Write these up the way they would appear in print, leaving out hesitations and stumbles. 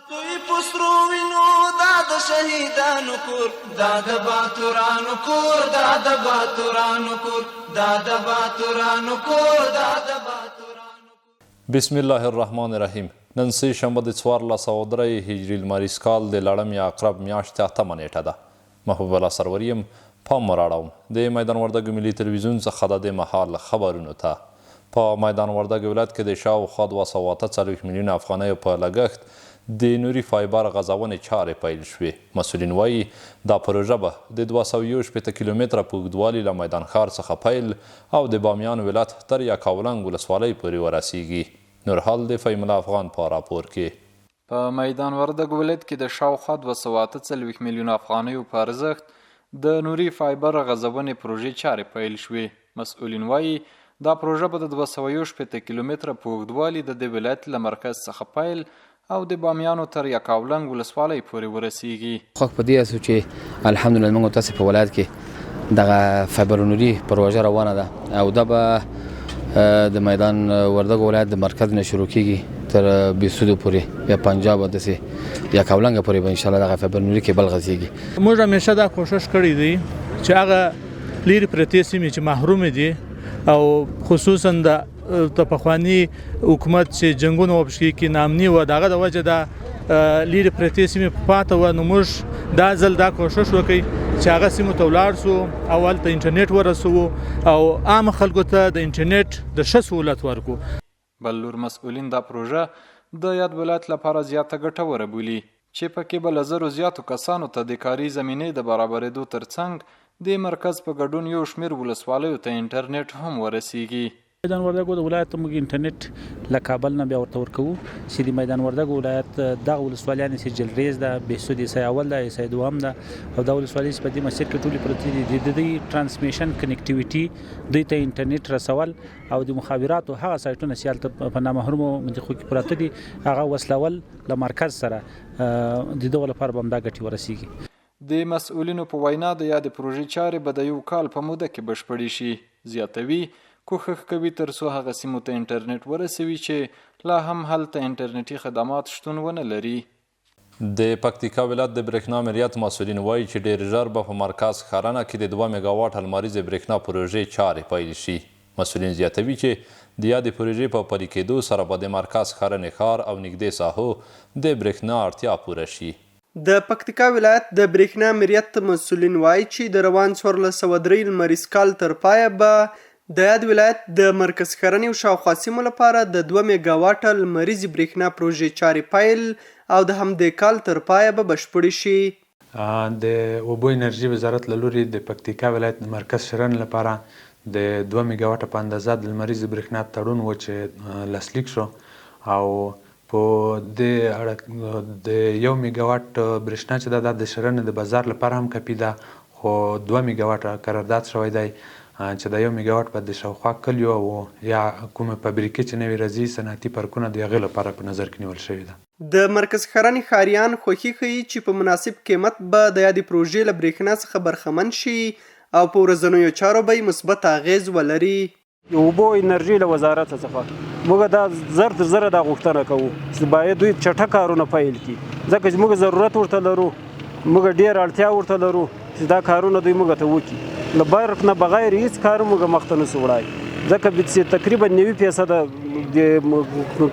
دوی پسرو وینو دا د شهیدانو کور دا د باتورانو کور دا د باتورانو کور دا د باتورانو کور دا د باتورانو. بسم الله الرحمن الرحیم. نن سه شنبه د 1403 هجري لمریز کال د لړم یا عقرب میاشتې 8مه نیټه ده. محبوب الله سروریم پام راړوم د میدان وردګ ملي تلویزیون څخه د دې مهال خبرونو ته. په میدان وردګ ولایت کې د شاوخوا 248 میلیونه افغانیو په لګښت د نوري فایبر غځونې چارې پیل شوې. مسؤلین وایي دا پروژه به د 261 کیلومتره په اوږدوالي له میدان ښار څخه پیل او د بامیان ولایت تر یکاولنګ ولسوالۍ پورې ورسیږي. نور حال د فیم الله افغان په راپور کې. په میدان وردګ ولایت کې د شاوخوا 248 میلیونه افغانیو په ارزښت د نوري فایبر غځونې پروژې چارې پیل شوې. مسؤلین وایي دا پروژه به د 261 کیلومتره په اوږدوالي د دې ولایت له مرکز څخه پیل او د بامیانو تر یکاولنګ ولسوالۍ پورې ورسیږي. خوښ په دې اسو چې الحمدلله موږ تاسو په ولایت کې دغه فایبر نوري پروژه روانه ده او دا به د میدان وردګ ولایت د مرکز نه شروع کیږي تر بیسودو پورې یا پنجاب دسه یا کاولنګ پورې به ان شاء الله دغه فایبر نوري کې بل غځيږي. موږ همیشه دا کوشش کړی دی چې هغه لري پرتې سیمې چې محروم دي او خصوصا د پخوانی حکومت چې جنگونه وبشي کې نامني و دغه د وجه دا لري پرتې سیمې پاتې و. نو موږ دا ځل دا کوشش وکړي چې هغه سیمو ته ولاړ سو اول ته انټرنیټ ورسو او عام خلکو ته د انټرنیټ د ښه سهولت ورکو. بل نور مسؤلین دا پروژه د یاد ولایت لپاره زیاته ګټوره بولي چې پکې به له زرو زیاتو کسانو ته د کاري زمینې د برابرېدو ترڅنګ د مرکز په ګډون یو شمېر ولسوالیو ته انټرنیټ هم ورسیږي. میدان وردګ د ولایت موږ انټرنیټ له کابل نه بیا ورته ورکوو چې د میدان وردګ ولایت دغه ولسوالیانې چې جلریز ده، بهسود عیسی اول ده، عیسی دوهم ده او دا ولسوالۍ چې په دې مسیر کې ټولې پرتې دي د دې ترانسمیشن کنیکټیویټي دوی ته انټرنیټ رسول او د مخابراتو هغه سایټونه چې هلته په نامحرومو منطقو کې پراته دي هغه وصلول له مرکز سره د دغو لپاره به همدا ګټې ورسیږي. د مسؤلینو په وینا د یادې پروژې چارې به د یو کال په موده کې بشپړې شي. زیاتوي کوښښ کوي تر څو هغه سیمو ته انټرنیټ ورسوي چې لا هم هلته انټرنیټي خدمات شتون ونه لري. د پکتیکا ولایت د برېښنا مریت مسؤلین وایي چې ډېر ژر به په مرکز ښارنه کې د 2 میګاواټ لمریزې برېښنا پروژې چارې پیل شي. مسؤلین زیاتوي چې د یادې پروژې په پلي کېدو سره به د مرکز ښارنې ښار او نږدې ساحو د برېښنا اړتیا پوره شي. د پکتیکا ولایت د برېښنا مریت مسؤلین وایي چې د روان 1403 لمریز کال تر پایه به د یاد ولایت د مرکز ښارنې او شاوخوا سیمو لپاره د 2 میګاواټه لمریزې برېښنا پروژې چارې پیل او د همدې کال تر پایه به بشپړې شي. د اوبو انرژي وزارت له لوري د پکتیکا ولایت د مرکز ښارنې لپاره د 2 میګاواټه په اندازه د لمریزې برېښنا تړون و چې لاسلیک شو او په د 1 میګاواټ برېښنا چې دا د ښارنې د بازار لپاره هم کافي ده خو 2 میګاواټه قرارداد شوی دی چې د 1 میګاواټ په د شاوخوا کلیو او یا کومه فابریکې چې نوې راځي صنعتي پارکونه د هغې لپاره په نظر کې نیول شوي ده. د مرکز ښارنې ښاریان خوښي ښیي چې په مناسب قیمت به د یادې پروژې له برېښنا څخه برخمن شي او په ورځنیو چارو به یې مثبت اغیز ولري. د اوبو انرژي له وزارت څخه موږ دا زر تر زره دا غوښتنه کوو چې باید دوی چټک کارونه پیل کړي ځکه چې موږ ضرورت ورته لرو، موږ ډېر اړتیا ورته لرو چې دا کارونه دوی موږ ته وکړي. له برق نه بغیر هیڅ کار موږ مخته نشو وړای ځکه تقریبا 90% د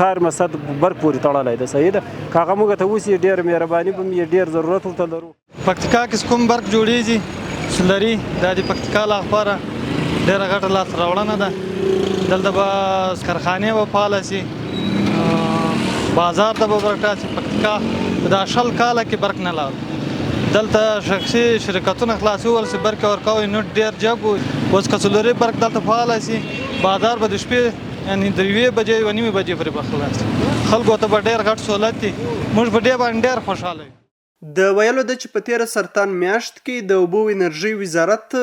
کار مسد برق پورې تړلی ده. صحیح ده که هغه موږ ته وسي ډېر مهرباني به یې ډېر ضرورت ورته لرو. پکتیکا کې کوم برق جوړیږي سولري دا د پکتیکا لپاره ډېره ګټه لاسته راوړنه ده. دلته به کارخانې به فعاله سي، بازار ته به برق راسي. پکتیکا دا 20 کاله کې برق نه لرو. دلته شخصي شرکتونه خلاصول سي برق ورکوي نو ډېر جګ اوس که سولري برق دلته فعاله سي بازار به د شپې یعنې د 1 بجې 1:30 بجې پورې به خلاص خلکو ته به ډېر غټ سهولت دي. موږ په دې باندې ډېر خوشحاله یو. د ویلو ده چې په تېره سرطان میاشت کې د اوبو انرژي وزارت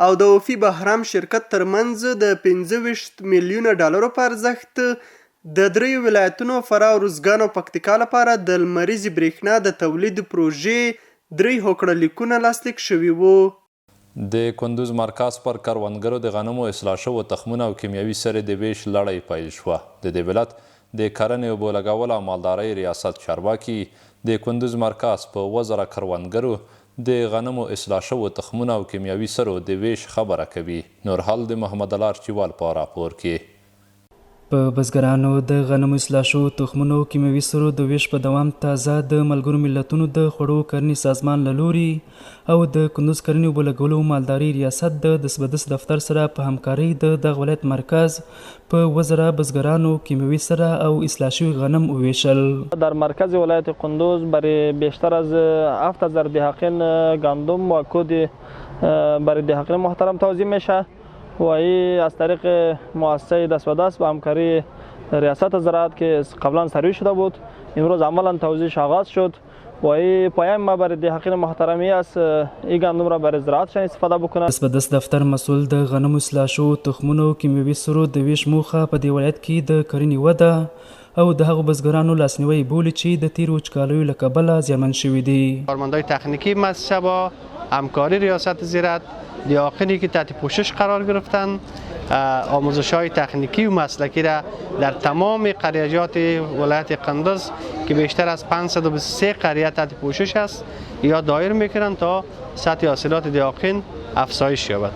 او د وفي بهرام شرکت ترمنځ د 25 میلیونه ډالرو په ارزښت د 3 ولایتونو فراه او روزګان او پکتیکا لپاره د لمریزې برېښنا د تولید پروژې 3 هوکړه لیکونه لاسلیک شوي وو. د کندوز مرکز پر کروندګرو د غنمو اصلاح شوو تخمونو او کیمیاوي سرې د ویش لړۍ پیل شوه. د دې ولایت د کرنې اوبو لګول او مالدارۍ ریاست چارواکي د کندوز مرکز په 1000 کروندګرو د غنمو اصلاح شوو تخمونو او کیمیاوي سرو د ویش خبره کوي. نور حال د محمد الله ارچیوال په راپور کې. په بزګرانو د غنمو اصلاح شوو تخمونو کیمیاوي سرو د ویش په دوام تازه د ملګرو ملتونو د خوړو کرنې سازمان له لوري او د کندوز کرنې اوبو لګولو مالدارۍ ریاست د دسبدس دفتر سره په همکارۍ د دغه ولایت مرکز په 1000 بزګرانو کیمیاوی سره او اصلاح شوی غنم وویشل. در مرکز ولایت قندوز برای بیشتر از 7000 دهقان گندم و کود برای دهقان محترم توزیع میشه و این از طریق مؤسسه دست به دست با همکاری ریاست زراعت که قبلا سروی شده بود امروز عملا توزیعش آغاز شد و این پیام ما برای دهقان محترمی است این گندم را برای زراعتشان استفاده بکنند. دست به دست دفتر مسئول د غنمو اصلاح شوو تخمونو کیمیاوي سرو د ویش موخه په دې ولایت کې د کرنې وده او د هغو بزګرانو لاسنیوی بولي چې د تیرو وچکالیو له کبله زیانمن شوي دي. کارمندای تکنیکی مؤسسه با همکاری ریاست زراعت دهقانی که تحت پوشش قرار گرفتند آموزش‌های تکنیکی و مسلکی را در تمام قریه‌جات ولایت قندوز که بیشتر از 523 قریه تحت پوشش است یا دایر می‌کنند تا سطح حاصلات دهقان افزایش یابد.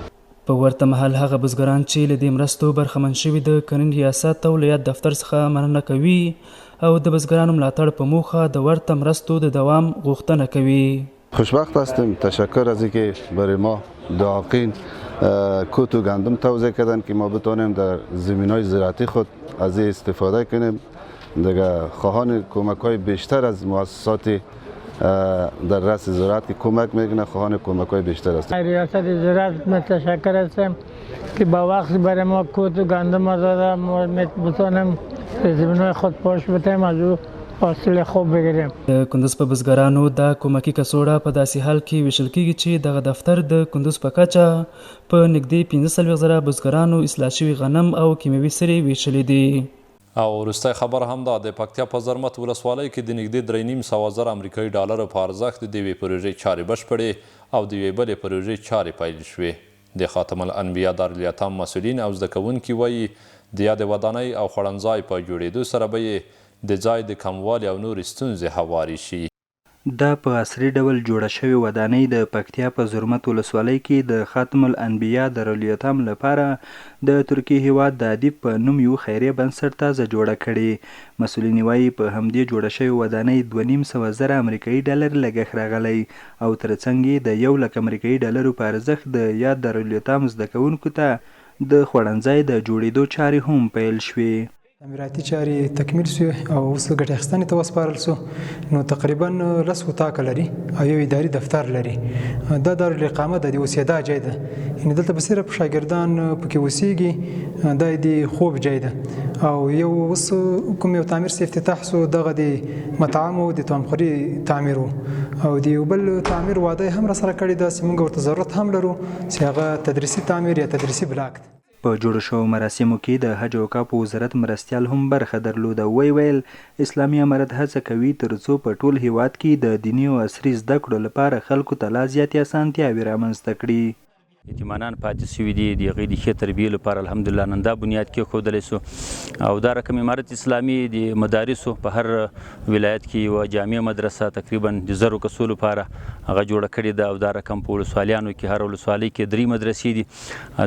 په ورته مهال هغه بزګران چې له دې مرستو برخمن شوي د کرنې ریاست او ولایت دفتر څخه مننه کوي او د بزګرانو ملاتړ په موخه د ورته مرستو د دوام غوښتنه کوي. خوشبخت هستیم. تشکر از اینکه برای ما دهقان کوت و گندم توزیع کردن که ما بتوانیم در زمین‌های زراعتی خود از این استفاده کنیم. دیگه خواهان کمک‌های بیشتر از مؤسسات در رأس زراعت که کمک میکنه خواهان کمک‌های بیشتر است. ریاست زراعت متشکر هستم که با وقت برای ما کوت و گندم داده ما بتوانیم زمین‌های خود پوش بتیم از او حاصل خوب بگیریم. د کندوز په بزګرانو دا کومکی کڅوړه په داسې حال کې ویشل کیږي چې دغه دفتر د کندوز په کچه په نږدې 15000 بزګرانو اصلاح شوي غنم او کیمیاوي سرې ویشلې دي. او وروستی خبر هم دا د پکتیا په زرمت ولسوالۍ کې د نږدې 3.5 امریکایي ډالرو په ارزښت د یوې پروژې چارې بشپړې او د یوې بلې پروژې چارې پیل شوې. د خاتم الانبیا دارالیتام مسؤلین او زده کوونکي وایي د یادې ودانۍ او خوړنځای په جوړېدو سره به یې د ځای د کموالي او نورې ستونزې هوارې شي. دا په عصري ډول جوړه شوې ودانۍ د پکتیا په زرمت ولسوالۍ کې د خاتم الانبیا دارالیتام لپاره د ترکیې هیواد د ادیب په نوم یو خیریه بنسټ تازه جوړه کړې. مسؤلین وایي په همدې جوړه شوې ودانۍ 2.5 امریکایي ډالر لګښت راغلی او ترڅنګ یې د 1 لک امریکایي ډالرو په ارزښت د یاد دارالیتام زده کوونکو ته د خوړنځای د جوړېدو چارې هم پیل شوې. تعمیراتي چارې تکمیل شوې او اوس ګټې اخیستنې ته وسپارل شو. نو تقریبا 10 اتاقه لري او یو اداري دفتر لري. دا دارالاقامه د اوسېدا ځای ده، یعنې دلته به صرف شاګردان پکې اوسېږي. دا د خوب ځای ده او یو اوس کوم یو تعمیر چې افتتاح شو دغه د مطعم او د توامخوري تعمیر او د یو بل تعمیر واده هم راسره کړی ده چې موږ ورته ضرورت هم لرو چې هغه تدریسي تعمیر یا تدریسي بلاک ده. په جوړ شوو مراسمو کې د حج او اوقافو وزارت مرستیال هم برخه درلوده. ویل اسلامي امارت هڅه کوي ترڅو په ټول هیواد کې د دیني او عصري زده کړو لپاره خلکو ته لا زیاتې اسانتیاوې رامنځته کړي. یتیمانان پاتې شوي دي د هغوی د ښې تربیې لپاره الحمدلله نن دا بنیاد کېښودلی سو او دا رقم امارت اسلامي د مدارسو په هر ولایت کې یوه جامع مدرسه تقریبا د 1000 کسو لپاره هغه جوړه کړې ده او دا رقم په ولسوالیانو کې هر ولسوالۍ کې 3 مدرسې دي.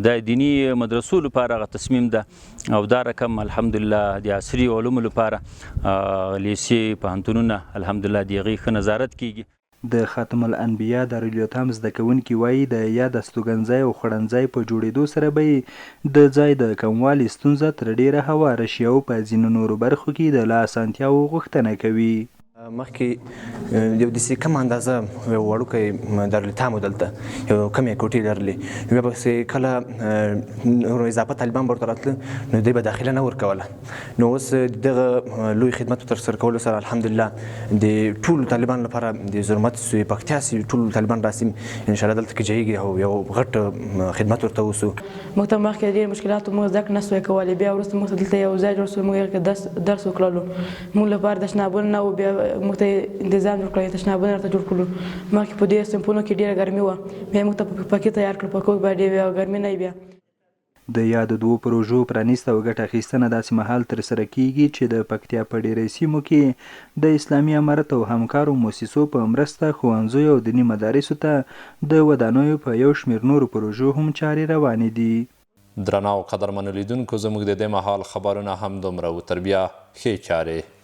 دا دیني مدرسو لپاره هغه تصمیم ده او دا رقم الحمدلله د عصري علومو لپاره لیسې پوهنتونونه الحمدلله د هغې ښه نظارت کیږي. د خاتم الانبیا دارالیتام زده کوونکي وایي د یاد استوګنځای او خوړنځای په جوړېدو سره به د ځای د کموالي ستونزه تر ډیره هواره شي او په ځینو نورو برخو کې د لا اسانتیاوو غوښتنه کوي. مخکې یو داسې کم اندازه یو وړوکی دارالیتام و دلته یو کمې کوټې لرلې بیا به کله نور اضافه طالبان به ورته راتله نو دوی به داخله نه ورکوله. نو اوس دغه لوی خدمتو ترسره کولو سره الحمدلله د ټولو طالبانو لپاره د زرمت سوی پکتیا سوی ټولو طالبان راسي انشاءالله دلته کې جایږي او یو غټ خدمت ورته وسو. موږ ته مخکې ډېر مشکلاتو موږ زده کړه نه سوی کولی، بیا وروسته موږ ته دلته یو ځای جوړ سو، موږ هغې درس وکړلو. موږ لپاره تشنابونه نه و، بیا موږ ته انتظام جوړ کړی، تشنابونه ورته جوړ کړلو. مخکې په دې صنفونو کې ډېره ګرمي وه، بیا موږ ته پکې تیار کړو، په کوک باندې بیا ګرمي نه وي. بیا د یادو دوو پروژو پرانیسته او ګټه اخیستنه داسې مهال ترسره کیږي چې د پکتیا په ډیری سیمو کې د اسلامي امارت او همکارو موسسو په مرسته ښوونځیو او دیني مدارسو ته د ودانیو په یو شمېر نورو پروژو هم چارې روانې دي. درنه او قدرمنو لیدونکو زموږ د دې مهال خبرونه هم دومره و. تر بیا ښې چارې.